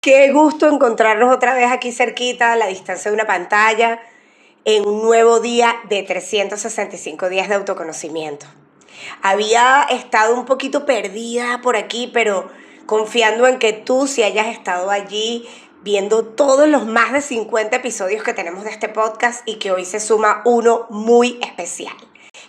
Qué gusto encontrarnos otra vez aquí cerquita, a la distancia de una pantalla, en un nuevo día de 365 días de autoconocimiento. Había estado un poquito perdida por aquí, pero confiando en que tú sí hayas estado allí viendo todos los más de 50 episodios que tenemos de este podcast y que hoy se suma uno muy especial.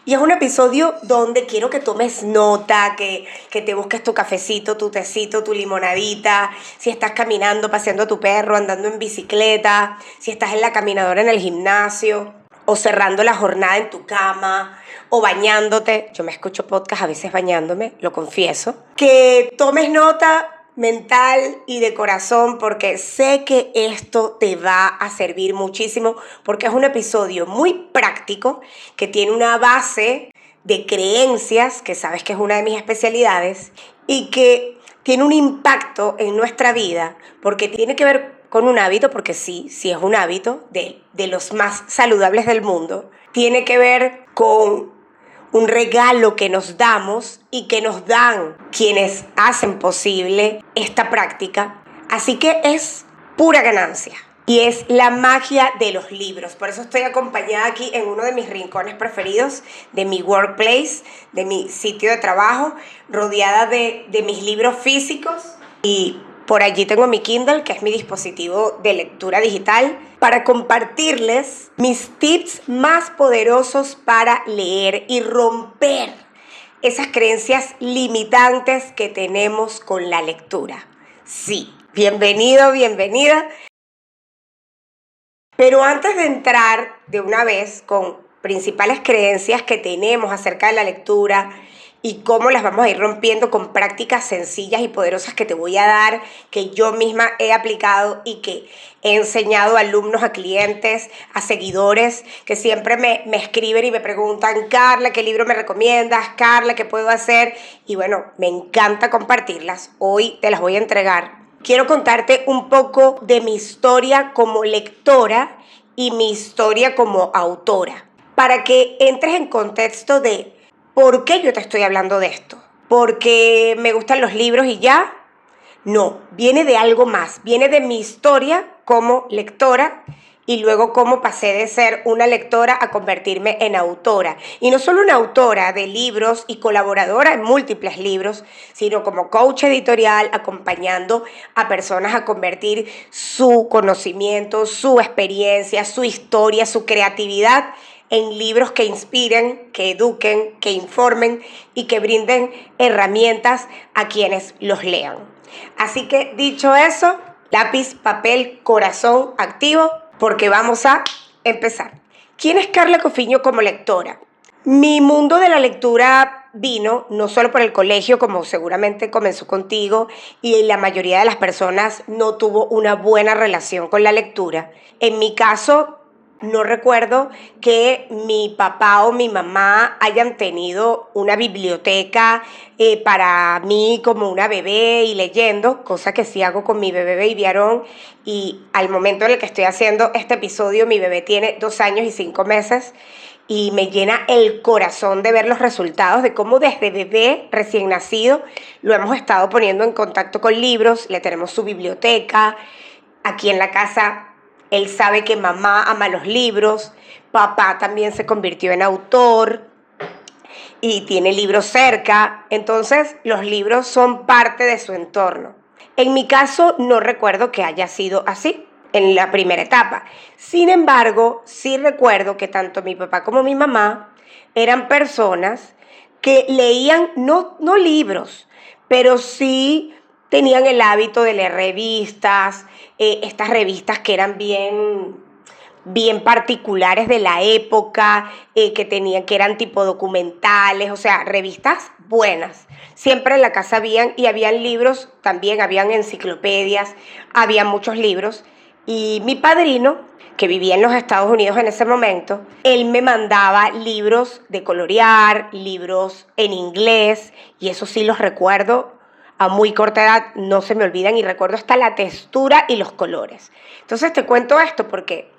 Y es un episodio donde quiero que tomes nota, que te busques tu cafecito, tu tecito, tu limonadita, si estás caminando, paseando a tu perro, andando en bicicleta, si estás en la caminadora en el gimnasio, o cerrando la jornada en tu cama, o bañándote. Yo me escucho podcast a veces bañándome, lo confieso. Que tomes nota mental y de corazón, porque sé que esto te va a servir muchísimo, porque es un episodio muy práctico que tiene una base de creencias, que sabes que es una de mis especialidades, y que tiene un impacto en nuestra vida, porque tiene que ver con un hábito, porque sí es un hábito de los más saludables del mundo. Tiene que ver con un regalo que nos damos y que nos dan quienes hacen posible esta práctica. Así que es pura ganancia. Y es la magia de los libros. Por eso estoy acompañada aquí en uno de mis rincones preferidos, de mi workplace, de mi sitio de trabajo, rodeada de mis libros físicos. Y por allí tengo mi Kindle, que es mi dispositivo de lectura digital, para compartirles mis tips más poderosos para leer y romper esas creencias limitantes que tenemos con la lectura. Sí, bienvenido, bienvenida. Pero antes de entrar de una vez con principales creencias que tenemos acerca de la lectura y cómo las vamos a ir rompiendo con prácticas sencillas y poderosas que te voy a dar, que yo misma he aplicado y que he enseñado a alumnos, a clientes, a seguidores, que siempre me escriben y me preguntan: Carla, ¿qué libro me recomiendas? Carla, ¿qué puedo hacer? Y bueno, me encanta compartirlas. Hoy te las voy a entregar. Quiero contarte un poco de mi historia como lectora y mi historia como autora, para que entres en contexto de por qué yo te estoy hablando de esto. ¿Porque me gustan los libros y ya? No, viene de algo más, viene de mi historia como lectora y luego cómo pasé de ser una lectora a convertirme en autora. Y no solo una autora de libros y colaboradora en múltiples libros, sino como coach editorial, acompañando a personas a convertir su conocimiento, su experiencia, su historia, su creatividad en libros que inspiren, que eduquen, que informen y que brinden herramientas a quienes los lean. Así que, dicho eso, lápiz, papel, corazón activo, porque vamos a empezar. ¿Quién es Carla Cofiño como lectora? Mi mundo de la lectura vino no solo por el colegio, como seguramente comenzó contigo, y la mayoría de las personas no tuvo una buena relación con la lectura. En mi caso, no recuerdo que mi papá o mi mamá hayan tenido una biblioteca para mí como una bebé y leyendo, cosa que sí hago con mi bebé Baby Aarón, y al momento en el que estoy haciendo este episodio mi bebé tiene 2 años y 5 meses y me llena el corazón de ver los resultados de cómo desde bebé recién nacido lo hemos estado poniendo en contacto con libros, le tenemos su biblioteca. Aquí en la casa él sabe que mamá ama los libros, papá también se convirtió en autor y tiene libros cerca, entonces los libros son parte de su entorno. En mi caso no recuerdo que haya sido así en la primera etapa. Sin embargo, sí recuerdo que tanto mi papá como mi mamá eran personas que leían no libros, pero sí tenían el hábito de leer revistas, estas revistas que eran bien particulares de la época, que eran tipo documentales, o sea, revistas buenas. Siempre en la casa habían libros, también habían enciclopedias, había muchos libros. Y mi padrino, que vivía en los Estados Unidos en ese momento, él me mandaba libros de colorear, libros en inglés, y eso sí los recuerdo a muy corta edad, no se me olvidan, y recuerdo hasta la textura y los colores. Entonces te cuento esto porque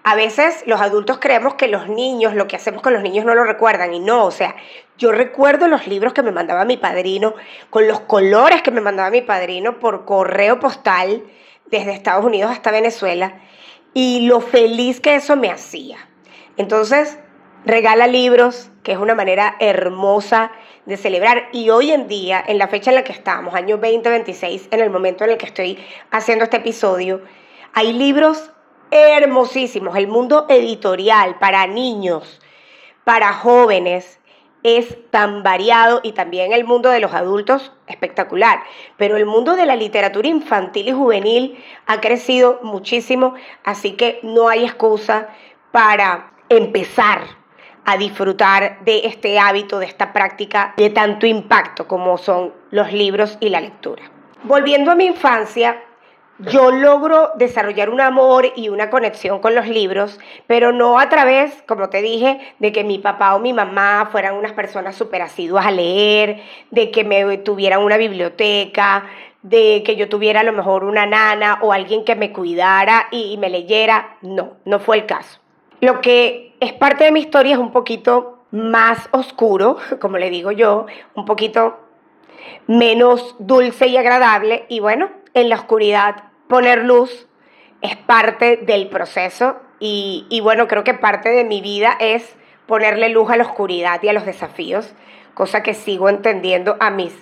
A veces los adultos creemos que los niños, lo que hacemos con los niños no lo recuerdan y no, o sea, yo recuerdo los libros que me mandaba mi padrino, con los colores que me mandaba mi padrino por correo postal desde Estados Unidos hasta Venezuela y lo feliz que eso me hacía. Entonces, regala libros, que es una manera hermosa de celebrar. Y hoy en día, en la fecha en la que estamos, año 2026, en el momento en el que estoy haciendo este episodio, hay libros hermosísimos. El mundo editorial para niños, para jóvenes, es tan variado y también el mundo de los adultos espectacular. Pero el mundo de la literatura infantil y juvenil ha crecido muchísimo, así que no hay excusa para empezar a disfrutar de este hábito, de esta práctica de tanto impacto como son los libros y la lectura. Volviendo a mi infancia, yo logro desarrollar un amor y una conexión con los libros, pero no a través, como te dije, de que mi papá o mi mamá fueran unas personas súper asiduas a leer, de que me tuvieran una biblioteca, de que yo tuviera a lo mejor una nana o alguien que me cuidara y me leyera. No, no fue el caso. Lo que es parte de mi historia es un poquito más oscuro, como le digo yo, un poquito menos dulce y agradable. Y bueno, en la oscuridad poner luz es parte del proceso. Y bueno, creo que parte de mi vida es ponerle luz a la oscuridad y a los desafíos, cosa que sigo entendiendo a mis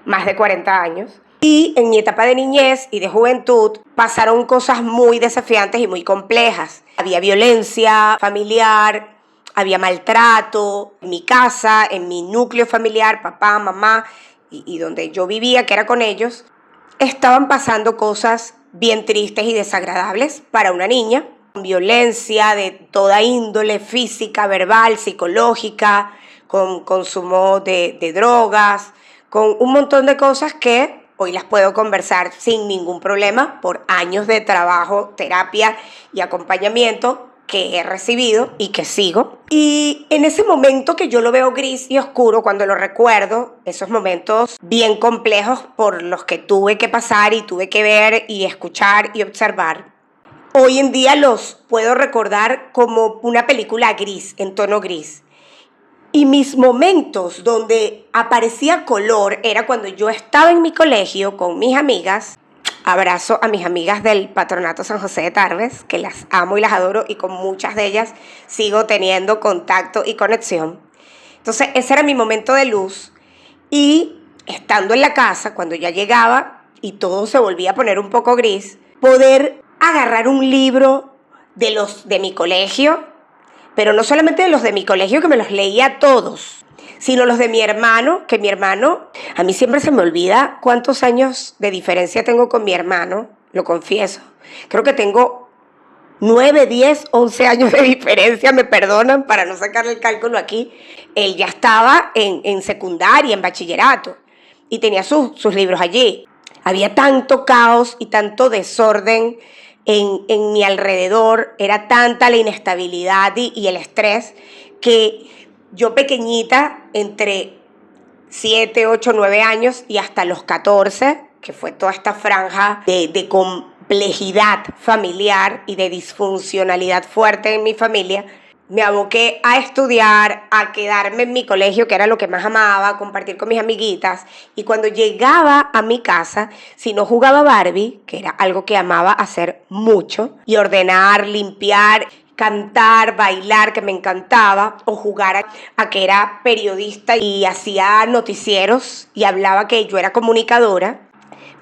más de 40 años. Y en mi etapa de niñez y de juventud pasaron cosas muy desafiantes y muy complejas. Había violencia familiar, había maltrato en mi casa, en mi núcleo familiar, papá, mamá, y donde yo vivía, que era con ellos. Estaban pasando cosas bien tristes y desagradables para una niña. Violencia de toda índole, física, verbal, psicológica, con consumo de drogas, con un montón de cosas que hoy las puedo conversar sin ningún problema por años de trabajo, terapia y acompañamiento que he recibido y que sigo. Y en ese momento que yo lo veo gris y oscuro, cuando lo recuerdo, esos momentos bien complejos por los que tuve que pasar y tuve que ver y escuchar y observar, hoy en día los puedo recordar como una película gris, en tono gris. Y mis momentos donde aparecía color era cuando yo estaba en mi colegio con mis amigas. Abrazo a mis amigas del Patronato San José de Tarbes, que las amo y las adoro, y con muchas de ellas sigo teniendo contacto y conexión. Entonces ese era mi momento de luz. Y estando en la casa, cuando ya llegaba y todo se volvía a poner un poco gris, poder agarrar un libro de mi colegio, pero no solamente de los de mi colegio, que me los leía todos, sino los de mi hermano, que mi hermano, a mí siempre se me olvida cuántos años de diferencia tengo con mi hermano, lo confieso. Creo que tengo 9, 10, 11 años de diferencia, me perdonan para no sacarle el cálculo aquí. Él ya estaba en secundaria, en bachillerato, y tenía sus libros allí. Había tanto caos y tanto desorden en mi alrededor, era tanta la inestabilidad y el estrés, que yo pequeñita, entre 7, 8, 9 años y hasta los 14, que fue toda esta franja de complejidad familiar y de disfuncionalidad fuerte en mi familia, me aboqué a estudiar, a quedarme en mi colegio, que era lo que más amaba, a compartir con mis amiguitas. Y cuando llegaba a mi casa, si no jugaba Barbie, que era algo que amaba hacer mucho, y ordenar, limpiar, cantar, bailar, que me encantaba, o jugar a que era periodista y hacía noticieros y hablaba que yo era comunicadora,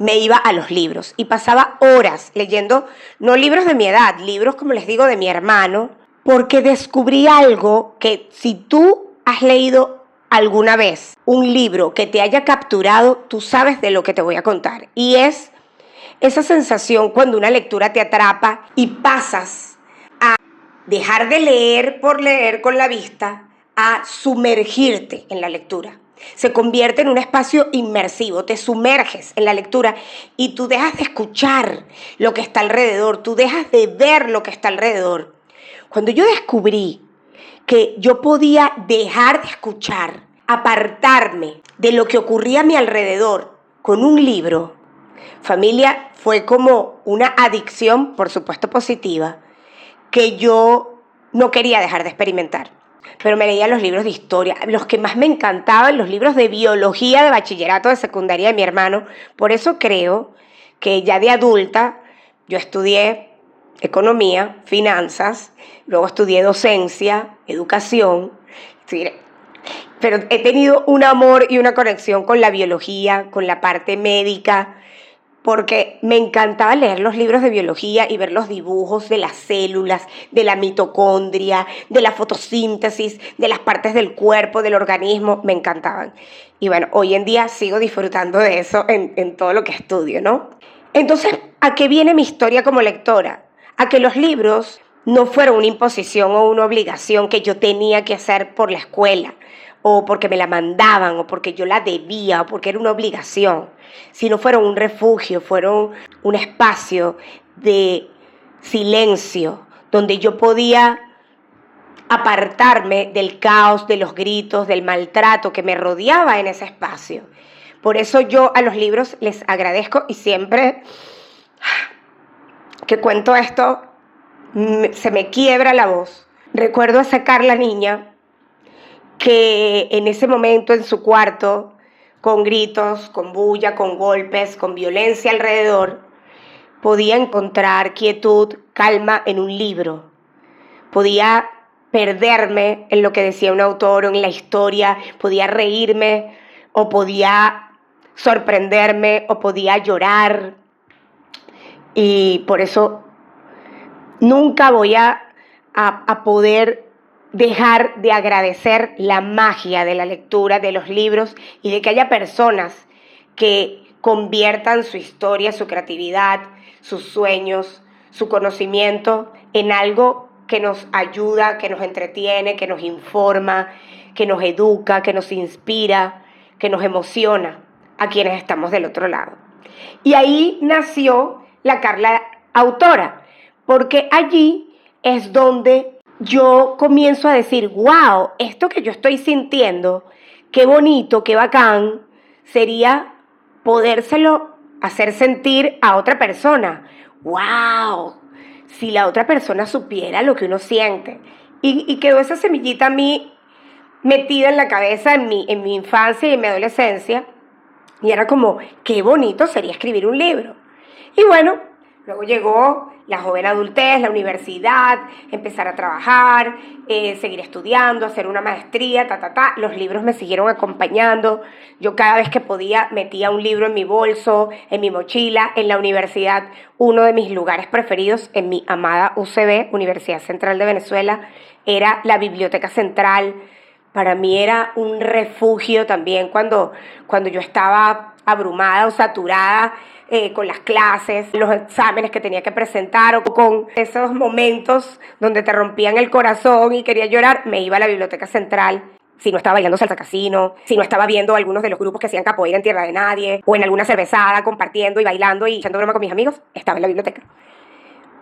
me iba a los libros y pasaba horas leyendo, no libros de mi edad, libros, como les digo, de mi hermano, porque descubrí algo que si tú has leído alguna vez un libro que te haya capturado, tú sabes de lo que te voy a contar. Y es esa sensación cuando una lectura te atrapa y pasas a dejar de leer por leer con la vista a sumergirte en la lectura. Se convierte en un espacio inmersivo, te sumerges en la lectura y tú dejas de escuchar lo que está alrededor, tú dejas de ver lo que está alrededor. Cuando yo descubrí que yo podía dejar de escuchar, apartarme de lo que ocurría a mi alrededor con un libro, familia, fue como una adicción, por supuesto positiva, que yo no quería dejar de experimentar. Pero me leía los libros de historia, los que más me encantaban, los libros de biología de bachillerato, de secundaria de mi hermano. Por eso creo que ya de adulta yo estudié economía, finanzas, luego estudié docencia, educación, pero he tenido un amor y una conexión con la biología, con la parte médica, porque me encantaba leer los libros de biología y ver los dibujos de las células, de la mitocondria, de la fotosíntesis, de las partes del cuerpo, del organismo, me encantaban. Y bueno, hoy en día sigo disfrutando de eso en todo lo que estudio, ¿no? Entonces, ¿a qué viene mi historia como lectora? A que los libros no fueron una imposición o una obligación que yo tenía que hacer por la escuela, o porque me la mandaban, o porque yo la debía, o porque era una obligación, sino fueron un refugio, fueron un espacio de silencio, donde yo podía apartarme del caos, de los gritos, del maltrato que me rodeaba en ese espacio. Por eso yo a los libros les agradezco, y siempre que cuento esto se me quiebra la voz. Recuerdo a esa Carla niña que en ese momento en su cuarto, con gritos, con bulla, con golpes, con violencia alrededor, podía encontrar quietud, calma en un libro. Podía perderme en lo que decía un autor o en la historia, podía reírme o podía sorprenderme o podía llorar. Y por eso nunca voy a poder dejar de agradecer la magia de la lectura, de los libros, y de que haya personas que conviertan su historia, su creatividad, sus sueños, su conocimiento en algo que nos ayuda, que nos entretiene, que nos informa, que nos educa, que nos inspira, que nos emociona a quienes estamos del otro lado. Y ahí nació la Carla autora, porque allí es donde yo comienzo a decir, wow, esto que yo estoy sintiendo, qué bonito, qué bacán, sería podérselo hacer sentir a otra persona. Wow, si la otra persona supiera lo que uno siente. Y quedó esa semillita a mí metida en la cabeza en mi infancia y en mi adolescencia, y era como, qué bonito sería escribir un libro. Y bueno, luego llegó la joven adultez, la universidad, empezar a trabajar, seguir estudiando, hacer una maestría, Los libros me siguieron acompañando. Yo cada vez que podía metía un libro en mi bolso, en mi mochila. En la universidad, uno de mis lugares preferidos en mi amada UCB, Universidad Central de Venezuela, era la Biblioteca Central. Para mí era un refugio también cuando yo estaba abrumada o saturada con las clases, los exámenes que tenía que presentar, o con esos momentos donde te rompían el corazón y quería llorar. Me iba a la Biblioteca Central. Si no estaba bailando salsa casino, si no estaba viendo algunos de los grupos que hacían capoeira en Tierra de Nadie, o en alguna cervezada compartiendo y bailando y echando broma con mis amigos, estaba en la biblioteca.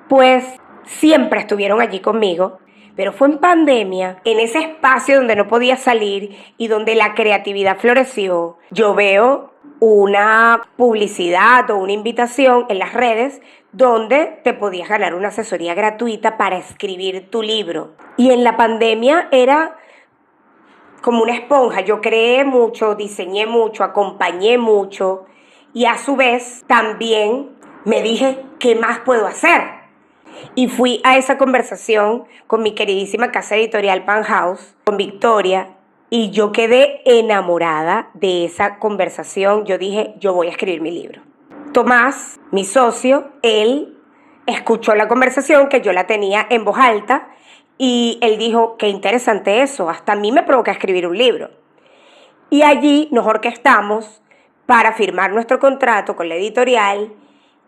Pues siempre estuvieron allí conmigo. Pero fue en pandemia, en ese espacio donde no podía salir y donde la creatividad floreció. Yo veo una publicidad o una invitación en las redes donde te podías ganar una asesoría gratuita para escribir tu libro. Y en la pandemia era como una esponja. Yo creé mucho, diseñé mucho, acompañé mucho, y a su vez también me dije, ¿qué más puedo hacer? Y fui a esa conversación con mi queridísima casa editorial Penthouse, con Victoria, y yo quedé enamorada de esa conversación. Yo dije, yo voy a escribir mi libro. Tomás, mi socio, él escuchó la conversación, que yo la tenía en voz alta, y él dijo, qué interesante eso, hasta a mí me provoca escribir un libro. Y allí nos orquestamos para firmar nuestro contrato con la editorial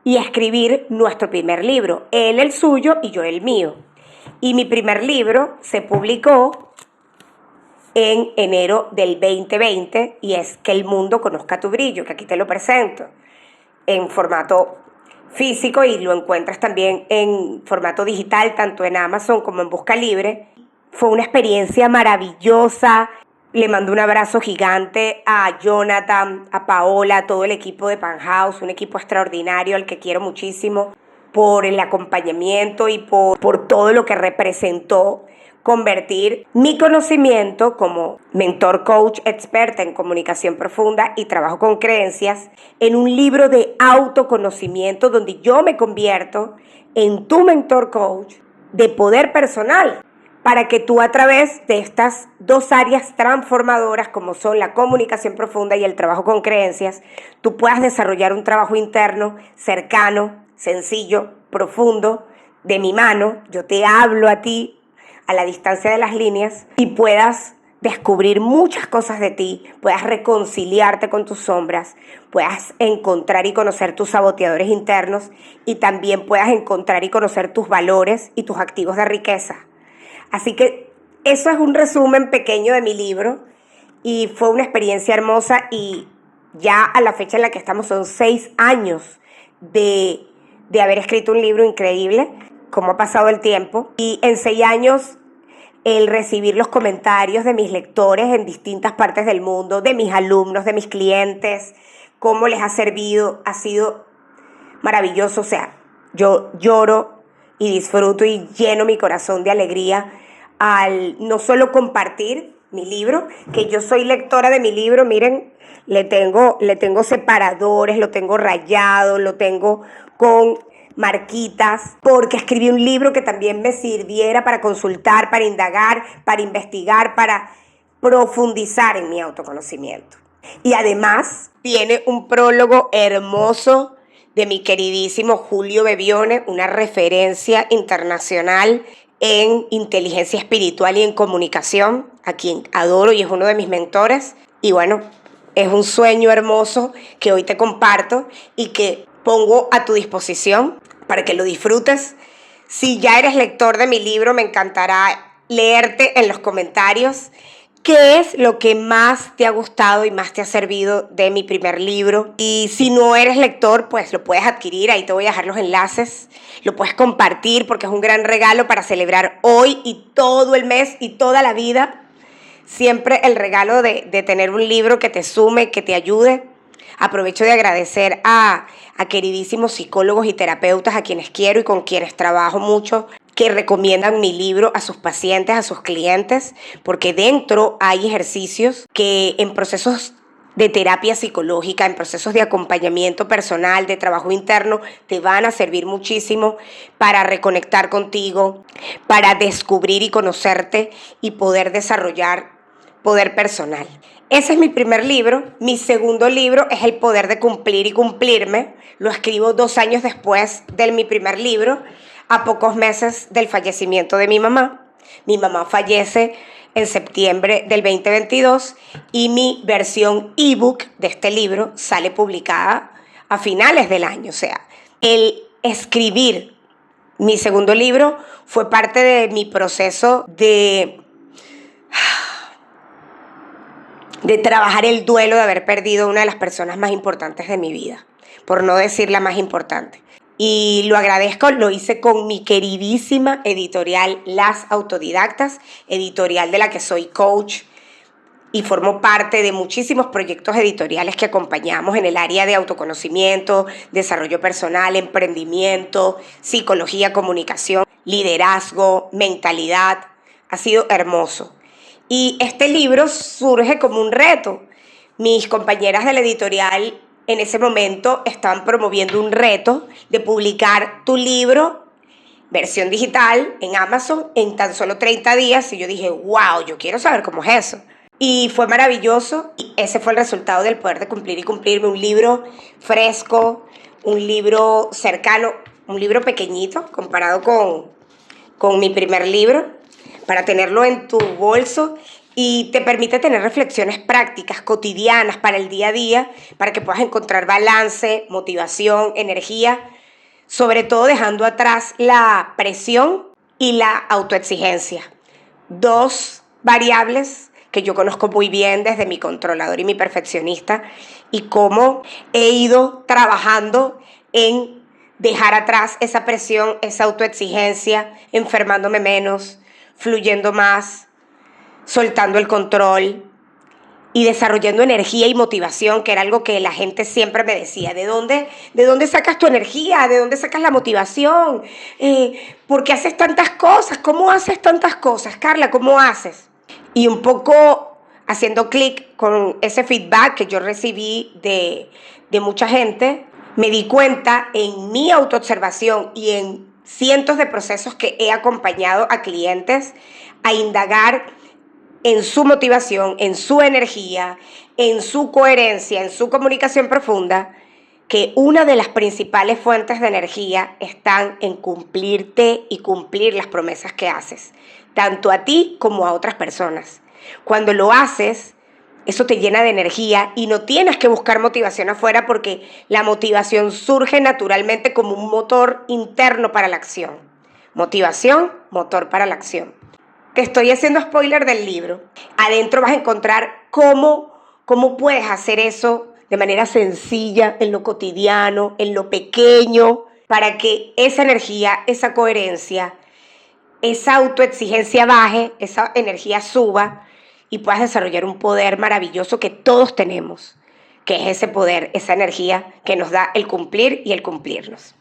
y escribir nuestro primer libro, él el suyo y yo el mío. Y mi primer libro se publicó en enero del 2020, y es Que el mundo conozca tu brillo, que aquí te lo presento en formato físico, y lo encuentras también en formato digital, tanto en Amazon como en Busca Libre. Fue una experiencia maravillosa. Le mando un abrazo gigante a Jonathan, a Paola, a todo el equipo de Penthouse, un equipo extraordinario al que quiero muchísimo, por el acompañamiento y por todo lo que representó convertir mi conocimiento como mentor coach experta en comunicación profunda y trabajo con creencias en un libro de autoconocimiento donde yo me convierto en tu mentor coach de poder personal para que tú a través de estas dos áreas transformadoras como son la comunicación profunda y el trabajo con creencias, tú puedas desarrollar un trabajo interno cercano, sencillo, profundo, de mi mano. Yo te hablo a ti a la distancia de las líneas y puedas descubrir muchas cosas de ti, puedas reconciliarte con tus sombras, puedas encontrar y conocer tus saboteadores internos y también puedas encontrar y conocer tus valores y tus activos de riqueza. Así que eso es un resumen pequeño de mi libro y fue una experiencia hermosa y ya a la fecha en la que estamos son 6 años de haber escrito un libro increíble, cómo ha pasado el tiempo. Y en 6 años el recibir los comentarios de mis lectores en distintas partes del mundo, de mis alumnos, de mis clientes, cómo les ha servido, ha sido maravilloso. O sea, yo lloro y disfruto y lleno mi corazón de alegría al no solo compartir mi libro, que yo soy lectora de mi libro, miren, le tengo separadores, lo tengo rayado, lo tengo con marquitas, porque escribí un libro que también me sirviera para consultar, para indagar, para investigar, para profundizar en mi autoconocimiento. Y además tiene un prólogo hermoso de mi queridísimo Julio Bebione, una referencia internacional en inteligencia espiritual y en comunicación, a quien adoro y es uno de mis mentores. Y bueno, es un sueño hermoso que hoy te comparto y que pongo a tu disposición para que lo disfrutes. Si ya eres lector de mi libro, me encantará leerte en los comentarios qué es lo que más te ha gustado y más te ha servido de mi primer libro. Y si no eres lector, pues lo puedes adquirir, ahí te voy a dejar los enlaces. Lo puedes compartir porque es un gran regalo para celebrar hoy y todo el mes y toda la vida. Siempre el regalo de tener un libro que te sume, que te ayude. Aprovecho de agradecer a queridísimos psicólogos y terapeutas a quienes quiero y con quienes trabajo mucho, que recomiendan mi libro a sus pacientes, a sus clientes, porque dentro hay ejercicios que en procesos de terapia psicológica, en procesos de acompañamiento personal, de trabajo interno, te van a servir muchísimo para reconectar contigo, para descubrir y conocerte y poder desarrollar poder personal. Ese es mi primer libro. Mi segundo libro es El poder de cumplir y cumplirme. Lo escribo 2 años después de mi primer libro, a pocos meses del fallecimiento de mi mamá. Mi mamá fallece en septiembre del 2022 y mi versión ebook de este libro sale publicada a finales del año. O sea, el escribir mi segundo libro fue parte de mi proceso de trabajar el duelo de haber perdido una de las personas más importantes de mi vida, por no decir la más importante. Y lo agradezco, lo hice con mi queridísima editorial Las Autodidactas, editorial de la que soy coach y formo parte de muchísimos proyectos editoriales que acompañamos en el área de autoconocimiento, desarrollo personal, emprendimiento, psicología, comunicación, liderazgo, mentalidad. Ha sido hermoso. Y este libro surge como un reto. Mis compañeras de la editorial en ese momento estaban promoviendo un reto de publicar tu libro, versión digital, en Amazon en tan solo 30 días. Y yo dije, wow, yo quiero saber cómo es eso. Y fue maravilloso. Y ese fue el resultado del poder de cumplir y cumplirme. Un libro fresco, un libro cercano, un libro pequeñito comparado con mi primer libro, para tenerlo en tu bolso y te permite tener reflexiones prácticas, cotidianas para el día a día, para que puedas encontrar balance, motivación, energía, sobre todo dejando atrás la presión y la autoexigencia. 2 variables que yo conozco muy bien desde mi controlador y mi perfeccionista y cómo he ido trabajando en dejar atrás esa presión, esa autoexigencia, enfermándome menos, fluyendo más, soltando el control y desarrollando energía y motivación, que era algo que la gente siempre me decía, ¿de dónde sacas tu energía? ¿De dónde sacas la motivación? ¿Por qué haces tantas cosas? ¿Cómo haces tantas cosas, Carla? ¿Cómo haces? Y un poco haciendo clic con ese feedback que yo recibí de mucha gente, me di cuenta en mi autoobservación y en cientos de procesos que he acompañado a clientes a indagar en su motivación, en su energía, en su coherencia, en su comunicación profunda, que una de las principales fuentes de energía están en cumplirte y cumplir las promesas que haces, tanto a ti como a otras personas. Cuando lo haces, eso te llena de energía y no tienes que buscar motivación afuera porque la motivación surge naturalmente como un motor interno para la acción. Motivación, motor para la acción. Te estoy haciendo spoiler del libro. Adentro vas a encontrar cómo puedes hacer eso de manera sencilla, en lo cotidiano, en lo pequeño, para que esa energía, esa coherencia, esa autoexigencia baje, esa energía suba y puedas desarrollar un poder maravilloso que todos tenemos, que es ese poder, esa energía que nos da el cumplir y el cumplirnos.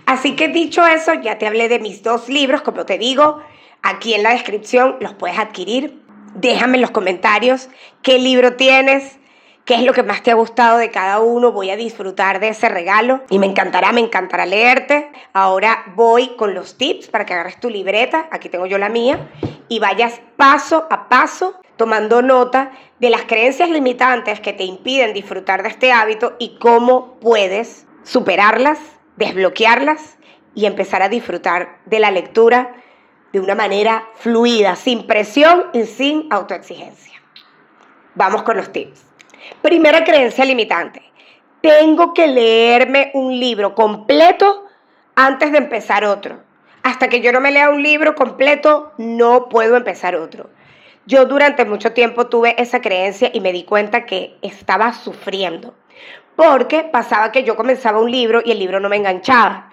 Así que dicho eso, ya te hablé de mis 2 libros, como te digo, aquí en la descripción los puedes adquirir. Déjame en los comentarios qué libro tienes, qué es lo que más te ha gustado de cada uno. Voy a disfrutar de ese regalo y me encantará leerte. Ahora voy con los tips para que agarres tu libreta, aquí tengo yo la mía, y vayas paso a paso tomando nota de las creencias limitantes que te impiden disfrutar de este hábito y cómo puedes superarlas, desbloquearlas y empezar a disfrutar de la lectura de una manera fluida, sin presión y sin autoexigencia. Vamos con los tips. Primera creencia limitante. Tengo que leerme un libro completo antes de empezar otro. Hasta que yo no me lea un libro completo, no puedo empezar otro. Yo durante mucho tiempo tuve esa creencia y me di cuenta que estaba sufriendo. Porque pasaba que yo comenzaba un libro y el libro no me enganchaba.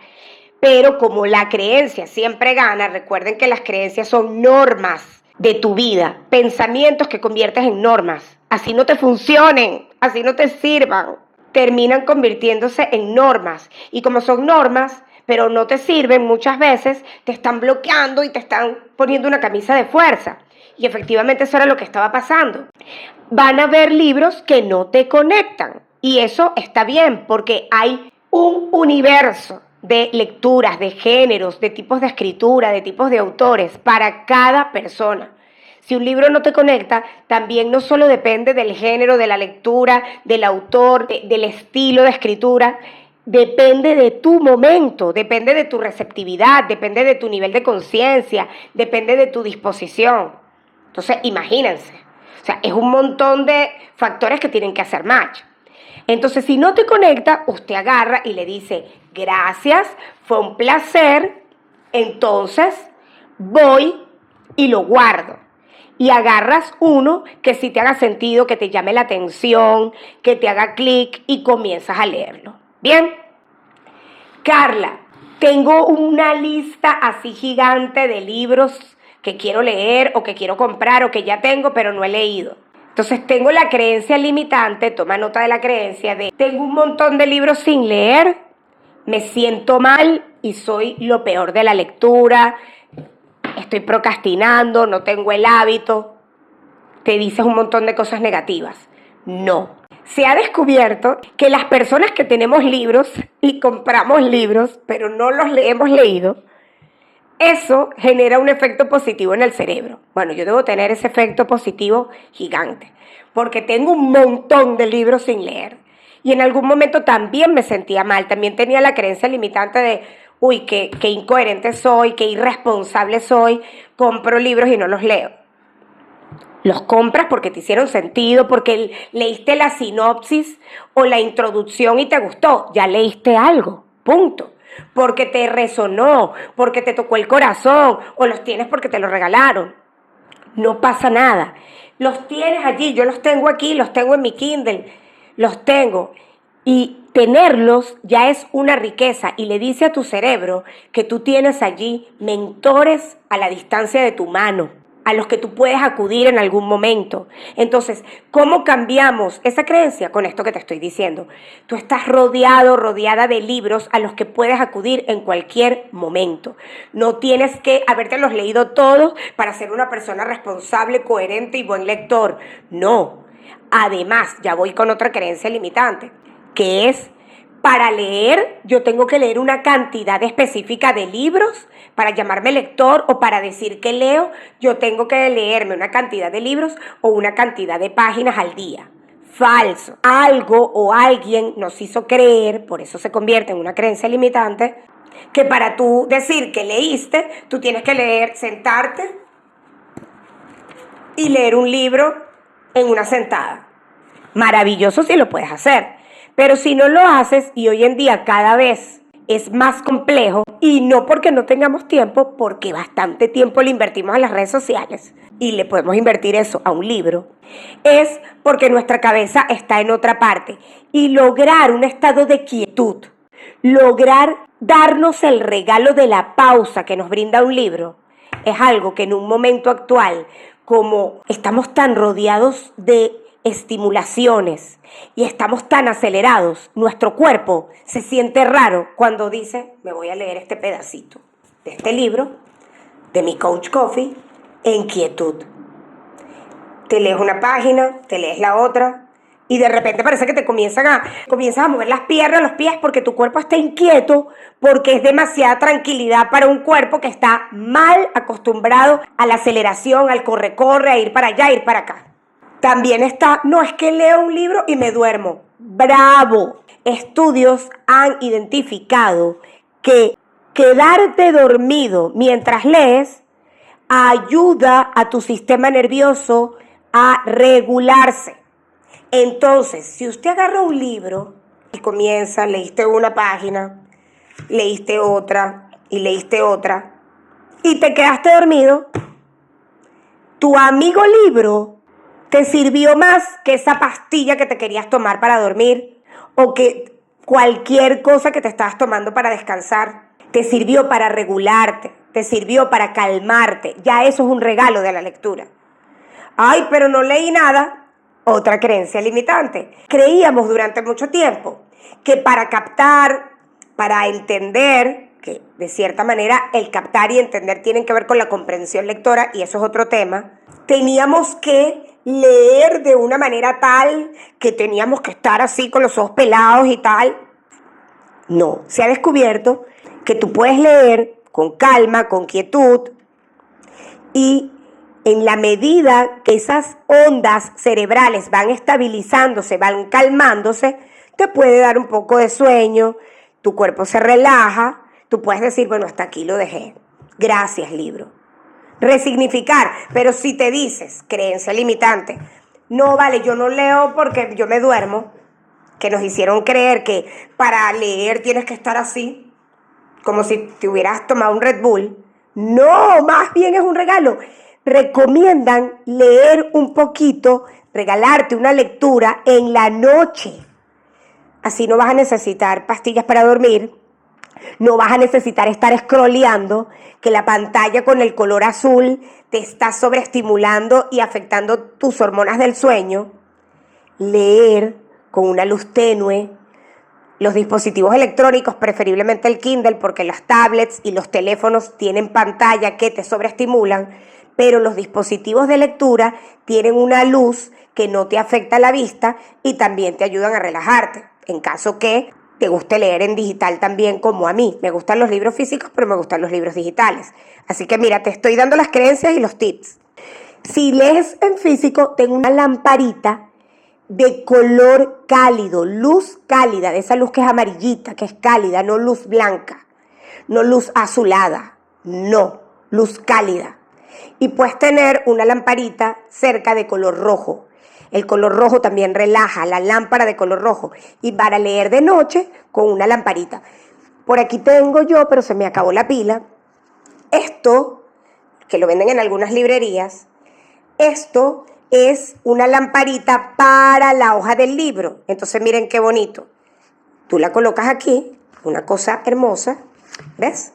Pero como la creencia siempre gana, recuerden que las creencias son normas de tu vida, pensamientos que conviertes en normas. Así no te funcionen, así no te sirvan. Terminan convirtiéndose en normas. Y como son normas, pero no te sirven, muchas veces te están bloqueando y te están poniendo una camisa de fuerza. Y efectivamente eso era lo que estaba pasando. Van a haber libros que no te conectan. Y eso está bien, porque hay un universo de lecturas, de géneros, de tipos de escritura, de tipos de autores para cada persona. Si un libro no te conecta, también no solo depende del género, de la lectura, del autor, del estilo de escritura, depende de tu momento, depende de tu receptividad, depende de tu nivel de conciencia, depende de tu disposición. Entonces, imagínense, o sea, es un montón de factores que tienen que hacer match. Entonces, si no te conecta, usted agarra y le dice, gracias, fue un placer, entonces voy y lo guardo. Y agarras uno que sí te haga sentido, que te llame la atención, que te haga clic y comienzas a leerlo. Bien, Carla, tengo una lista así gigante de libros que quiero leer o que quiero comprar o que ya tengo pero no he leído. Entonces tengo la creencia limitante, toma nota de la creencia de tengo un montón de libros sin leer, me siento mal y soy lo peor de la lectura, estoy procrastinando, no tengo el hábito, te dices un montón de cosas negativas. No. Se ha descubierto que las personas que tenemos libros y compramos libros, pero no los hemos leído, eso genera un efecto positivo en el cerebro. Bueno, yo debo tener ese efecto positivo gigante, porque tengo un montón de libros sin leer. Y en algún momento también me sentía mal, también tenía la creencia limitante de, uy, qué incoherente soy, qué irresponsable soy, compro libros y no los leo. Los compras porque te hicieron sentido, porque leíste la sinopsis o la introducción y te gustó, ya leíste algo, punto. Porque te resonó, porque te tocó el corazón, o los tienes porque te lo regalaron. No pasa nada. Los tienes allí, yo los tengo aquí, los tengo en mi Kindle, los tengo. Y tenerlos ya es una riqueza y le dice a tu cerebro que tú tienes allí mentores a la distancia de tu mano. a los que tú puedes acudir en algún momento. Entonces, ¿cómo cambiamos esa creencia? Con esto que te estoy diciendo. Tú estás rodeada de libros a los que puedes acudir en cualquier momento. No tienes que habértelos leído todos para ser una persona responsable, coherente y buen lector. No. Además, ya voy con otra creencia limitante, que es: para leer, yo tengo que leer una cantidad específica de libros. Para llamarme lector o para decir que leo, yo tengo que leerme una cantidad de libros o una cantidad de páginas al día. Falso. Algo o alguien nos hizo creer, por eso se convierte en una creencia limitante, que para tú decir que leíste, tú tienes que leer, sentarte y leer un libro en una sentada. Maravilloso si lo puedes hacer. Pero si no lo haces, y hoy en día cada vez es más complejo, y no porque no tengamos tiempo, porque bastante tiempo le invertimos a las redes sociales y le podemos invertir eso a un libro, es porque nuestra cabeza está en otra parte. Y lograr un estado de quietud, lograr darnos el regalo de la pausa que nos brinda un libro, es algo que en un momento actual, como estamos tan rodeados de estimulaciones y estamos tan acelerados, nuestro cuerpo se siente raro cuando dice: me voy a leer este pedacito de este libro, de mi Coach Coffee, en quietud. Te lees una página, te lees la otra, y de repente parece que comienzas a mover las piernas, los pies, porque tu cuerpo está inquieto, porque es demasiada tranquilidad para un cuerpo que está mal acostumbrado a la aceleración, al corre-corre, a ir para allá, a ir para acá. También está: no, es que leo un libro y me duermo. ¡Bravo! Estudios han identificado que quedarte dormido mientras lees ayuda a tu sistema nervioso a regularse. Entonces, si usted agarra un libro y comienza, leíste una página, leíste otra y leíste otra, y te quedaste dormido, tu amigo libro te sirvió más que esa pastilla que te querías tomar para dormir, o que cualquier cosa que te estabas tomando para descansar. Te sirvió para regularte, te sirvió para calmarte. Ya eso es un regalo de la lectura. Ay, pero no leí nada. Otra creencia limitante. Creíamos durante mucho tiempo que para captar, para entender, que de cierta manera el captar y entender tienen que ver con la comprensión lectora, y eso es otro tema, teníamos que leer de una manera tal que teníamos que estar así con los ojos pelados y tal. No, se ha descubierto que tú puedes leer con calma, con quietud, y en la medida que esas ondas cerebrales van estabilizándose, van calmándose, te puede dar un poco de sueño, tu cuerpo se relaja, tú puedes decir: bueno, hasta aquí lo dejé. Gracias, libro. Resignificar. Pero si te dices, creencia limitante, no, vale, yo no leo porque yo me duermo, que nos hicieron creer que para leer tienes que estar así, como si te hubieras tomado un Red Bull. No, más bien es un regalo. Recomiendan leer un poquito, regalarte una lectura en la noche. Así no vas a necesitar pastillas para dormir, no vas a necesitar estar scrolleando, que la pantalla con el color azul te está sobreestimulando y afectando tus hormonas del sueño. Leer con una luz tenue. Los dispositivos electrónicos, preferiblemente el Kindle, porque las tablets y los teléfonos tienen pantalla que te sobreestimulan, pero los dispositivos de lectura tienen una luz que no te afecta la vista y también te ayudan a relajarte, en caso que te guste leer en digital también, como a mí. Me gustan los libros físicos, pero me gustan los libros digitales. Así que mira, te estoy dando las creencias y los tips. Si lees en físico, ten una lamparita de color cálido, luz cálida, de esa luz que es amarillita, que es cálida, no luz blanca, no luz azulada, no, luz cálida. Y puedes tener una lamparita cerca de color rojo. El color rojo también relaja, la lámpara de color rojo. Y para leer de noche, con una lamparita. Por aquí tengo yo, pero se me acabó la pila. Esto, que lo venden en algunas librerías, esto es una lamparita para la hoja del libro. Entonces miren qué bonito. Tú la colocas aquí, una cosa hermosa, ¿ves?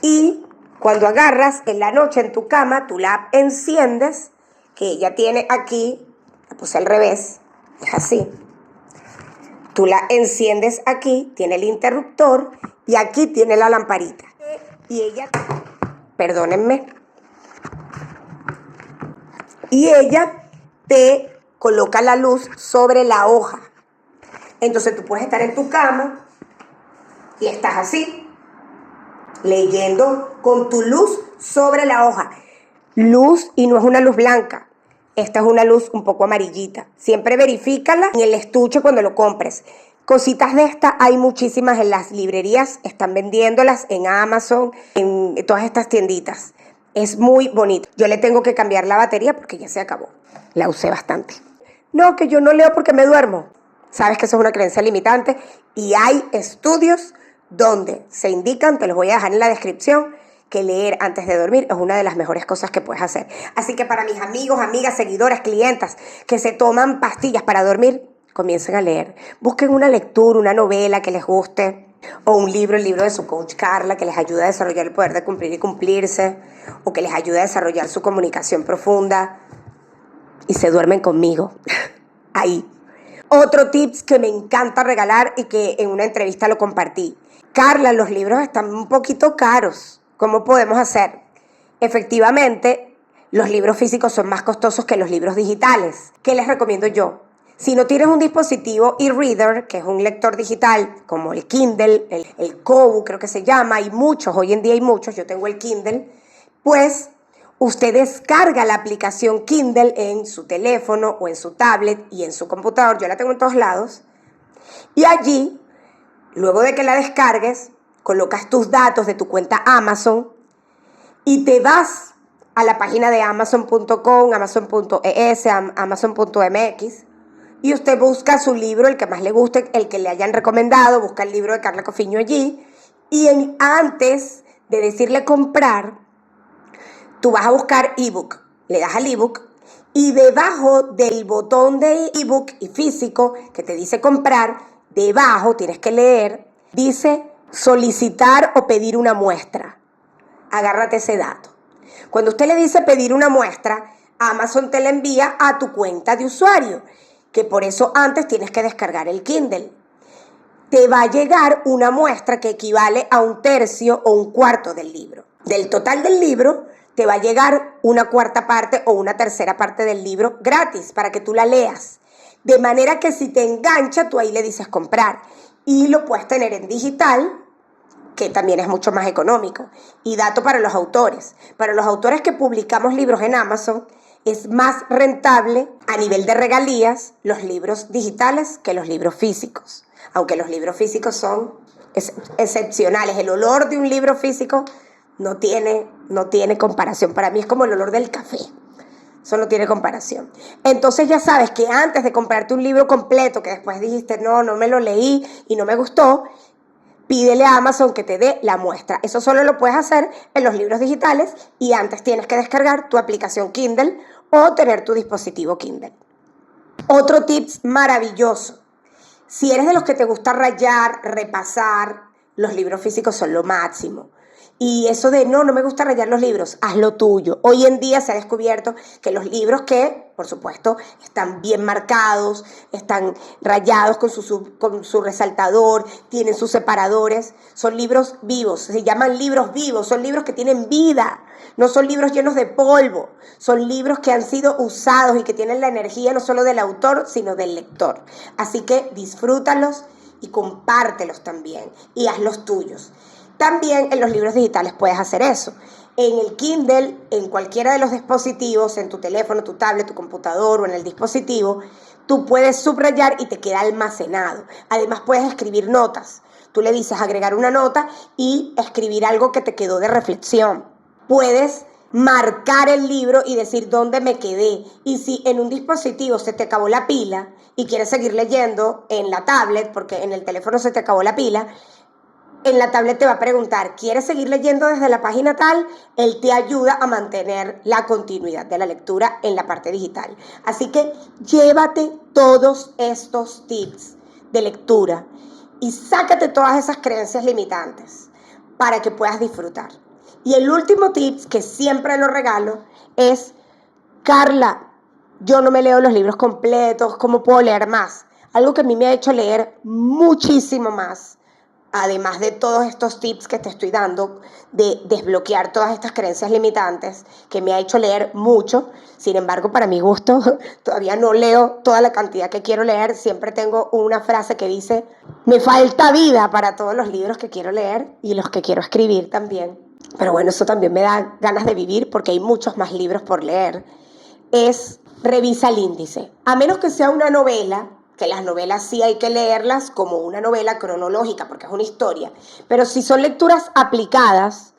Y Cuando agarras en la noche en tu cama, tú la enciendes, que ella tiene aquí, la puse al revés, es así. Tú la enciendes aquí, tiene el interruptor y aquí tiene la lamparita. Y ella, perdónenme, y ella te coloca la luz sobre la hoja. Entonces tú puedes estar en tu cama y estás así, leyendo con tu luz sobre la hoja. Luz, y no es una luz blanca. Esta es una luz un poco amarillita. Siempre verifícala en el estuche cuando lo compres. Cositas de estas hay muchísimas en las librerías. Están vendiéndolas en Amazon, en todas estas tienditas. Es muy bonito. Yo le tengo que cambiar la batería porque ya se acabó. La usé bastante. No, que yo no leo porque me duermo. Sabes que eso es una creencia limitante y hay estudios donde se indican, te los voy a dejar en la descripción, que leer antes de dormir es una de las mejores cosas que puedes hacer. Así que para mis amigos, amigas, seguidoras, clientas que se toman pastillas para dormir, comiencen a leer. Busquen una lectura, una novela que les guste, o un libro, el libro de su coach Carla, que les ayuda a desarrollar el poder de cumplir y cumplirse, o que les ayuda a desarrollar su comunicación profunda, y se duermen conmigo. Ahí. Otro tips que me encanta regalar y que en una entrevista lo compartí. Carla, los libros están un poquito caros. ¿Cómo podemos hacer? Efectivamente, los libros físicos son más costosos que los libros digitales. ¿Qué les recomiendo yo? Si no tienes un dispositivo e-reader, que es un lector digital, como el Kindle, el Kobo creo que se llama, hay muchos, hoy en día hay muchos, yo tengo el Kindle, pues usted descarga la aplicación Kindle en su teléfono o en su tablet y en su computador, yo la tengo en todos lados, y allí, luego de que la descargues, colocas tus datos de tu cuenta Amazon y te vas a la página de amazon.com, amazon.es, amazon.mx, y usted busca su libro, el que más le guste, el que le hayan recomendado, busca el libro de Carla Cofiño allí, y antes de decirle comprar, tú vas a buscar ebook, le das al ebook, y debajo del botón de ebook y físico que te dice comprar, debajo tienes que leer, dice solicitar o pedir una muestra. Agárrate ese dato. Cuando usted le dice pedir una muestra, Amazon te la envía a tu cuenta de usuario, que por eso antes tienes que descargar el Kindle. Te va a llegar una muestra que equivale a 1/3 o 1/4 del libro. Del total del libro, te va a llegar 1/4 parte o 1/3 parte del libro gratis para que tú la leas. De manera que si te engancha, tú ahí le dices comprar. Y lo puedes tener en digital, que también es mucho más económico. Y dato para los autores. Para los autores que publicamos libros en Amazon, es más rentable a nivel de regalías los libros digitales que los libros físicos. Aunque los libros físicos son excepcionales. El olor de un libro físico no tiene comparación. Para mí es como el olor del café. Eso no tiene comparación. Entonces ya sabes que antes de comprarte un libro completo, que después dijiste, no me lo leí y no me gustó, pídele a Amazon que te dé la muestra. Eso solo lo puedes hacer en los libros digitales y antes tienes que descargar tu aplicación Kindle o tener tu dispositivo Kindle. Otro tips maravilloso. Si eres de los que te gusta rayar, repasar, los libros físicos son lo máximo. Y eso de no me gusta rayar los libros, haz lo tuyo. Hoy en día se ha descubierto que los libros que, por supuesto, están bien marcados, están rayados con su resaltador, tienen sus separadores, son libros vivos, se llaman libros vivos, son libros que tienen vida, no son libros llenos de polvo, son libros que han sido usados y que tienen la energía no solo del autor, sino del lector. Así que disfrútalos y compártelos también y hazlos tuyos. También en los libros digitales puedes hacer eso. En el Kindle, en cualquiera de los dispositivos, en tu teléfono, tu tablet, tu computador o en el dispositivo, tú puedes subrayar y te queda almacenado. Además puedes escribir notas. Tú le dices agregar una nota y escribir algo que te quedó de reflexión. Puedes marcar el libro y decir dónde me quedé. Y si en un dispositivo se te acabó la pila y quieres seguir leyendo en la tablet, porque en el teléfono se te acabó la pila, en la tablet te va a preguntar, ¿quieres seguir leyendo desde la página tal? Él te ayuda a mantener la continuidad de la lectura en la parte digital. Así que llévate todos estos tips de lectura y sácate todas esas creencias limitantes para que puedas disfrutar. Y el último tip, que siempre lo regalo, es: Carla, yo no me leo los libros completos, ¿cómo puedo leer más? Algo que a mí me ha hecho leer muchísimo más, además de todos estos tips que te estoy dando, de desbloquear todas estas creencias limitantes, que me ha hecho leer mucho. Sin embargo, para mi gusto, todavía no leo toda la cantidad que quiero leer. Siempre tengo una frase que dice: me falta vida para todos los libros que quiero leer y los que quiero escribir también. Pero bueno, eso también me da ganas de vivir porque hay muchos más libros por leer. Es: revisa el índice. A menos que sea una novela, que las novelas sí hay que leerlas como una novela cronológica porque es una historia, pero si son lecturas aplicadas,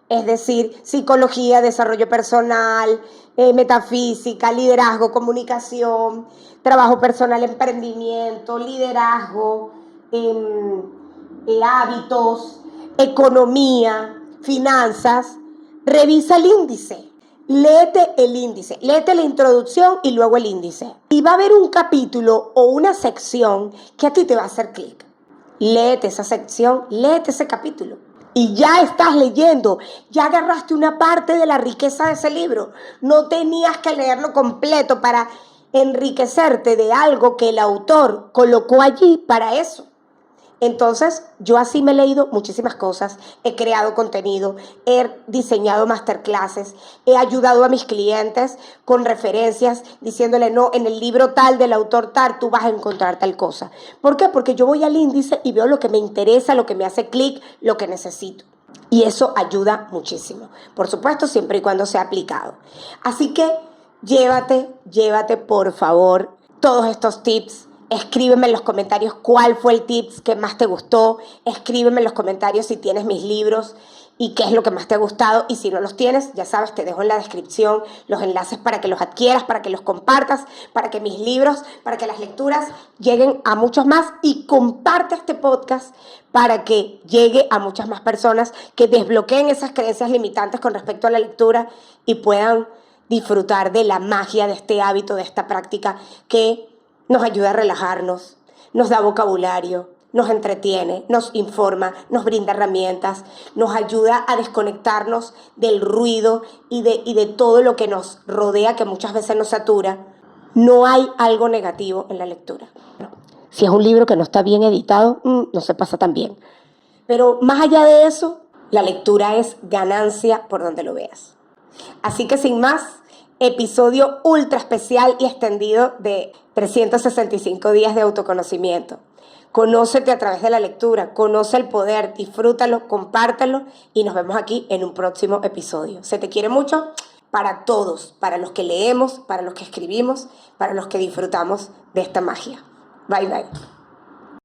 es decir, psicología, desarrollo personal, metafísica, liderazgo, comunicación, trabajo personal, emprendimiento, liderazgo, hábitos, economía, finanzas, revisa el índice. Léete el índice, léete la introducción y luego el índice. Y va a haber un capítulo o una sección que a ti te va a hacer clic. Léete esa sección, léete ese capítulo. Y ya estás leyendo, ya agarraste una parte de la riqueza de ese libro. No tenías que leerlo completo para enriquecerte de algo que el autor colocó allí para eso. Entonces, yo así me he leído muchísimas cosas, he creado contenido, he diseñado masterclasses, he ayudado a mis clientes con referencias, diciéndole: no, en el libro tal del autor tal, tú vas a encontrar tal cosa. ¿Por qué? Porque yo voy al índice y veo lo que me interesa, lo que me hace clic, lo que necesito. Y eso ayuda muchísimo. Por supuesto, siempre y cuando sea aplicado. Así que llévate por favor todos estos tips. Escríbeme en los comentarios cuál fue el tips que más te gustó. Escríbeme en los comentarios si tienes mis libros y qué es lo que más te ha gustado. Y si no los tienes, ya sabes, te dejo en la descripción los enlaces para que los adquieras, para que los compartas, para que mis libros, para que las lecturas lleguen a muchos más. Y comparte este podcast para que llegue a muchas más personas que desbloqueen esas creencias limitantes con respecto a la lectura y puedan disfrutar de la magia de este hábito, de esta práctica que nos ayuda a relajarnos, nos da vocabulario, nos entretiene, nos informa, nos brinda herramientas, nos ayuda a desconectarnos del ruido y de todo lo que nos rodea, que muchas veces nos satura. No hay algo negativo en la lectura. Si es un libro que no está bien editado, no se pasa tan bien. Pero más allá de eso, la lectura es ganancia por donde lo veas. Así que sin más, episodio ultra especial y extendido de 365 días de autoconocimiento. Conócete a través de la lectura, conoce el poder, disfrútalo, compártelo y nos vemos aquí en un próximo episodio. Se te quiere mucho para todos, para los que leemos, para los que escribimos, para los que disfrutamos de esta magia. Bye, bye.